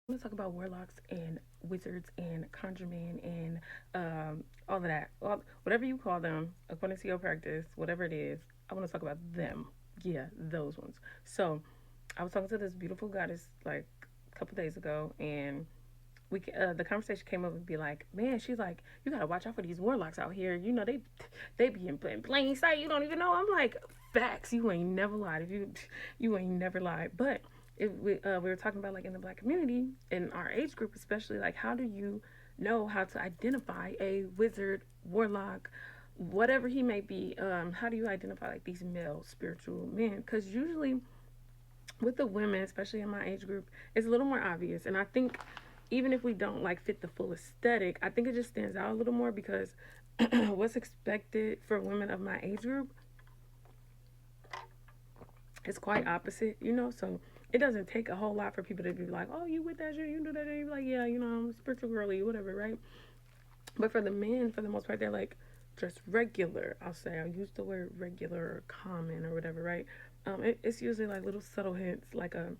I'm gonna talk about warlocks and wizards and conjuremen and all of that. Whatever you call them, according to your practice, whatever it is, I want to talk about them. Yeah, those ones. So I was talking to this beautiful goddess like a couple days ago, and the conversation came up and be like, man, she's like, you gotta watch out for these warlocks out here. You know they be in plain sight. You don't even know. I'm like, facts. You ain't never lied. If you ain't never lied. But if we were talking about like in the black community in our age group especially, like how do you know how to identify a wizard, warlock, whatever he may be? How do you identify like these male spiritual men? Because usually with the women, especially in my age group, it's a little more obvious. And I think even if we don't like fit the full aesthetic, I think it just stands out a little more because what's expected for women of my age group is quite opposite, you know? So it doesn't take a whole lot for people to be like, oh, you with that shit, you do that, and you're like, yeah, you know, I'm a spiritual girly, whatever, right? But for the men, for the most part, they're like just regular. I'll say, I'll use the word regular or common or whatever, right? It's usually like little subtle hints, like a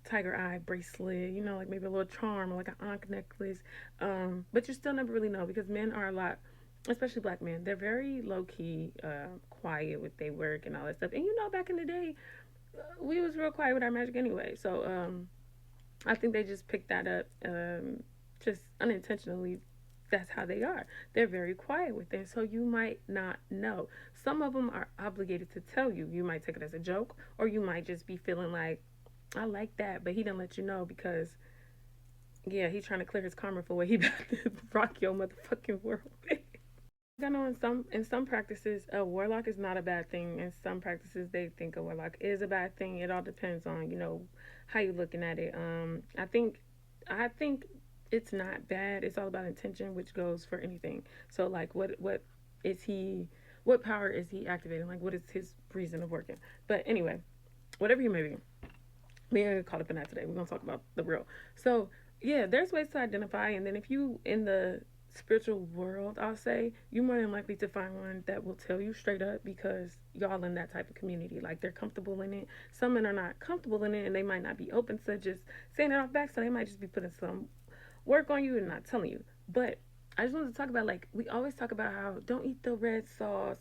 tiger eye bracelet, you know, like maybe a little charm or like an ankh necklace. But you still never really know because men are a lot, especially black men, they're very low key, quiet with their work and all that stuff. And you know, back in the day, we was real quiet with our magic anyway. So I think they just picked that up just unintentionally. That's how they are. They're very quiet with it. So you might not know. Some of them are obligated to tell you. You might take it as a joke, or you might just be feeling like, I like that, but he didn't let you know because, yeah, he's trying to clear his karma for what he about to rock your motherfucking world. I know in some practices a warlock is not a bad thing. In some practices they think a warlock is a bad thing. It all depends on how you looking at it. I think it's not bad. It's all about intention, which goes for anything. So like what is he? What power is he activating? Like what is his reason of working? But anyway, whatever he may be, we ain't gonna caught up in that today. We're gonna talk about the real. So yeah, there's ways to identify, and then if you in the spiritual world, I'll say you're more than likely to find one that will tell you straight up because y'all in that type of community, like they're comfortable in it. Some men are not comfortable in it, and they might not be open to just saying it off back, so they might just be putting some work on you and not telling you. But I just wanted to talk about like we always talk about how don't eat the red sauce.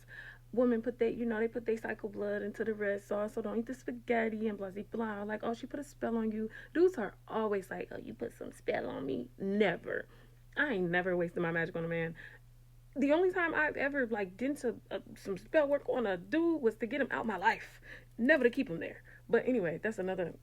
Women put they put their cycle blood into the red sauce, so don't eat the spaghetti and blah blah blah. Like, oh, she put a spell on you. Dudes are always like, oh, you put some spell on me. Never. I ain't never wasted my magic on a man. The only time I've ever like did some spell work on a dude was to get him out my life, never to keep him there. But anyway, that's another.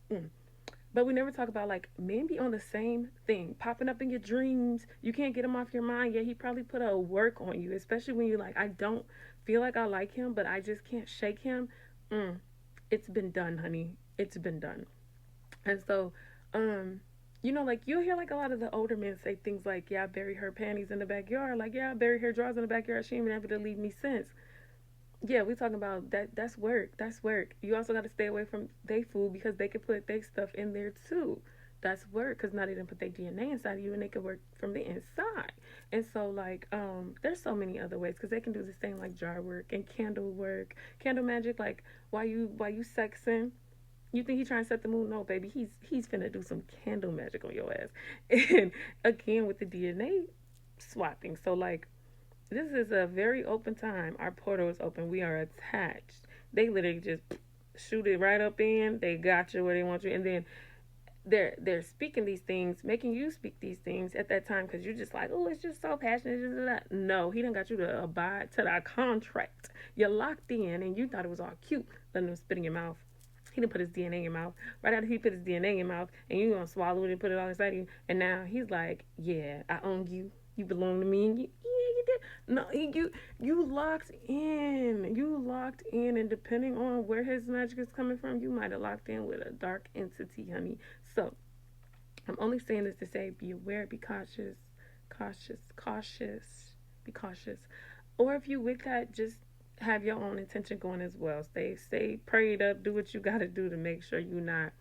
But we never talk about like men be on the same thing, popping up in your dreams. You can't get him off your mind. Yeah, he probably put a work on you, especially when you're like, I don't feel like I like him, but I just can't shake him. Mm, it's been done, honey. It's been done. And so, like you'll hear like a lot of the older men say things like, "Yeah, I buried her panties in the backyard." Like, "Yeah, I buried her drawers in the backyard. She ain't been able to leave me since." Yeah, we talking about that. That's work. That's work. You also got to stay away from they food because they could put their stuff in there too. That's work because now they didn't put their DNA inside of you and they can work from the inside. And so like there's so many other ways because they can do the same like jar work and candle work, candle magic. Like while you sexing, you think he's trying to set the mood? No, baby, he's finna do some candle magic on your ass. And again with the DNA swapping. So like this is a very open time. Our portal is open. We are attached. They literally just shoot it right up in. They got you where they want you, and then they're speaking these things, making you speak these things at that time because you're just like, oh, it's just so passionate. No, he done got you to abide to that contract. You're locked in, and you thought it was all cute, letting him spit in your mouth. He didn't put his DNA in your mouth. Right after he put his DNA in your mouth, and you gonna swallow it and put it all inside of you, and now he's like, yeah, I own you. You belong to me, and you did. No, you locked in. You locked in, and depending on where his magic is coming from, you might have locked in with a dark entity, honey. So I'm only saying this to say, be aware, be cautious, cautious, be cautious. Or if you with that, just have your own intention going as well. Stay prayed up. Do what you got to do to make sure you're not,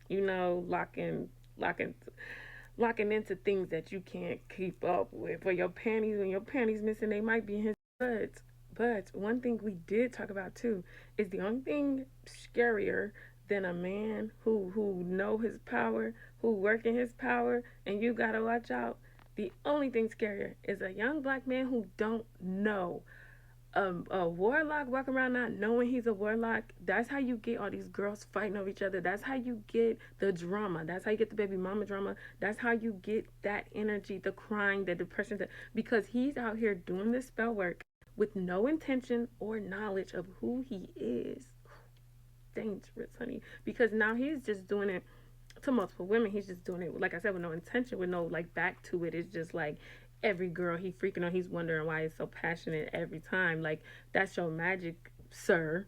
locking locking into things that you can't keep up with. Or your panties, when your panties missing, they might be in his. But one thing we did talk about too is the only thing scarier than a man who know his power, who work in his power, and you gotta watch out. The only thing scarier is a young black man who don't know. A warlock walking around not knowing he's a warlock. That's how you get all these girls fighting over each other. That's how you get the drama. That's how you get the baby mama drama. That's how you get that energy, the crying, the depression. Because he's out here doing this spell work with no intention or knowledge of who he is. Dangerous, honey. Because now he's just doing it to multiple women. He's just doing it, like I said, with no intention, with no like back to it. It's just like every girl he freaking on, he's wondering why he's so passionate every time. Like, that's your magic, sir.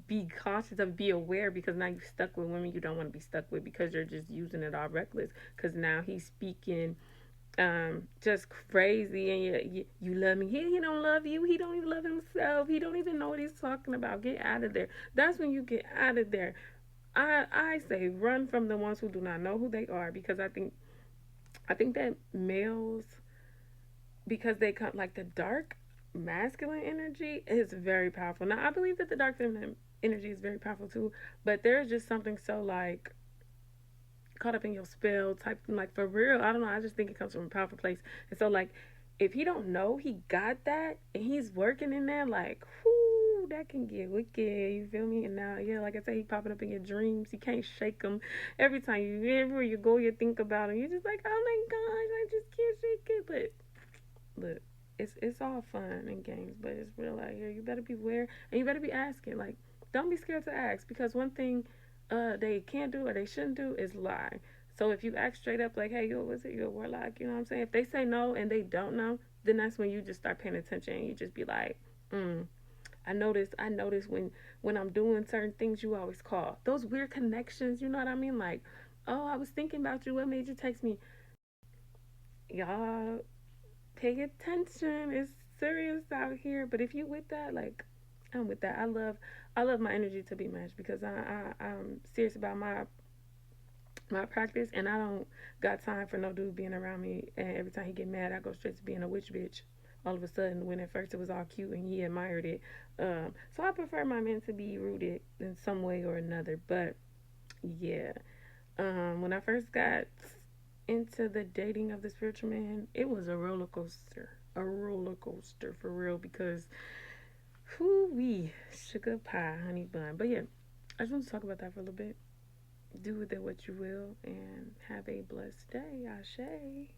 Be cautious of, be aware, because now you're stuck with women you don't want to be stuck with, because you're just using it all reckless. Because now he's speaking just crazy, and you love me. He don't love you. He don't even love himself. He don't even know what he's talking about. Get out of there. That's when you get out of there. I say run from the ones who do not know who they are, because I think that males, because they come like the dark masculine energy is very powerful. Now I believe that the dark feminine energy is very powerful too, but there's just something so like caught up in your spell type, like for real. I don't know. I just think it comes from a powerful place, and so like if he don't know he got that and he's working in that, like whoo, that can get wicked. You feel me? And now, yeah, like I say, he popping up in your dreams. You can't shake him. Every time everywhere you go, you think about him. You're just like, oh my gosh, I just can't shake it. But look, it's all fun and games, but it's real out here. You better beware, and you better be asking. Like, don't be scared to ask, because one thing they can't do or they shouldn't do is lie. So if you ask straight up like, hey, yo, was it you a warlock? You know what I'm saying? If they say no and they don't know, then that's when you just start paying attention, and you just be like, I notice when I'm doing certain things you always call. Those weird connections, you know what I mean? Like, oh, I was thinking about you. What made you text me? Y'all pay attention. It's serious out here. But if you with that, like, I'm with that. I love my energy to be matched, because I'm serious about my practice, and I don't got time for no dude being around me, and every time he get mad I go straight to being a witch bitch all of a sudden, when at first it was all cute and he admired it. So I prefer my men to be rooted in some way or another. But yeah, when I first got into the dating of the spiritual man, it was a roller coaster for real, because whoo wee, sugar pie, honey bun. But yeah, I just want to talk about that for a little bit. Do with it what you will, and have a blessed day. Ashe.